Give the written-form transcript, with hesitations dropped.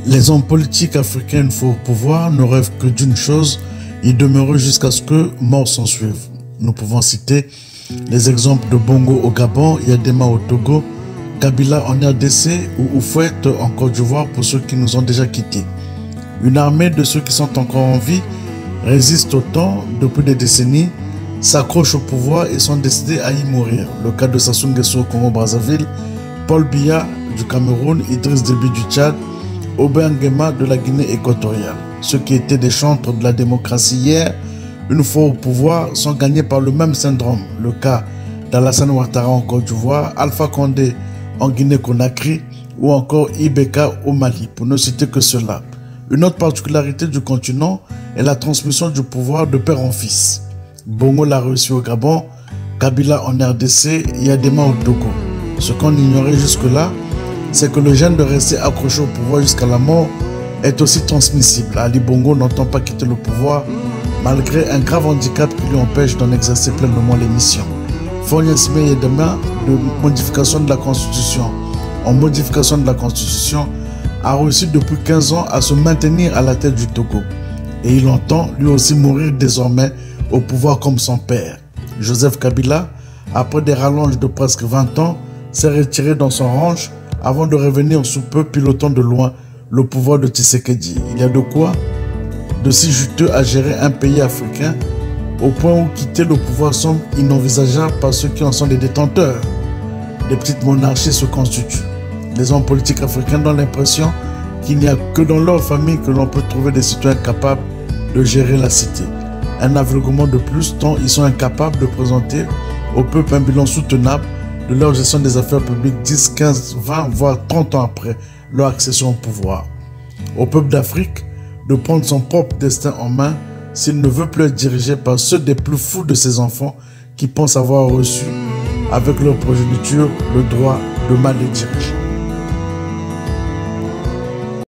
Les hommes politiques africains une fois au pouvoir ne rêvent que d'une chose, y demeurer jusqu'à ce que mort s'en suive. Nous pouvons citer les exemples de Bongo au Gabon, Yadema au Togo, Kabila en RDC ou Oufouette en Côte d'Ivoire pour ceux qui nous ont déjà quittés. Une armée de ceux qui sont encore en vie résiste au temps depuis des décennies, s'accrochent au pouvoir et sont décidés à y mourir. Le cas de Sassou Nguesso au Congo-Brazzaville, Paul Biya du Cameroun, Idriss Déby du Tchad, Oben Nguema de la Guinée équatoriale. Ceux qui étaient des chantres de la démocratie hier, une fois au pouvoir, sont gagnés par le même syndrome. Le cas d'Alassane Ouattara en Côte d'Ivoire, Alpha Condé en Guinée-Conakry ou encore Ibeka au Mali, pour ne citer que cela. Une autre particularité du continent est la transmission du pouvoir de père en fils. Bongo l'a réussi au Gabon, Kabila en RDC, Yadema au Togo. Ce qu'on ignorait jusque-là, c'est que le gène de rester accroché au pouvoir jusqu'à la mort est aussi transmissible. Ali Bongo n'entend pas quitter le pouvoir malgré un grave handicap qui lui empêche d'en exercer pleinement les missions. Fournier-Sime Yadema, de modification de la Constitution en modification de la Constitution, a réussi depuis 15 ans à se maintenir à la tête du Togo. Et il entend lui aussi mourir désormais au pouvoir comme son père. Joseph Kabila, après des rallonges de presque 20 ans, s'est retiré dans son ranch avant de revenir sous peu pilotant de loin le pouvoir de Tshisekedi. Il y a de quoi de si juteux à gérer un pays africain au point où quitter le pouvoir semble inenvisageable par ceux qui en sont les détenteurs. Des petites monarchies se constituent. Les hommes politiques africains ont l'impression qu'il n'y a que dans leur famille que l'on peut trouver des citoyens capables de gérer la cité. Un aveuglement de plus tant ils sont incapables de présenter au peuple un bilan soutenable de leur gestion des affaires publiques 10, 15, 20, voire 30 ans après leur accession au pouvoir. Au peuple d'Afrique de prendre son propre destin en main s'il ne veut plus être dirigé par ceux des plus fous de ses enfants qui pensent avoir reçu avec leur progéniture le droit de mal les diriger.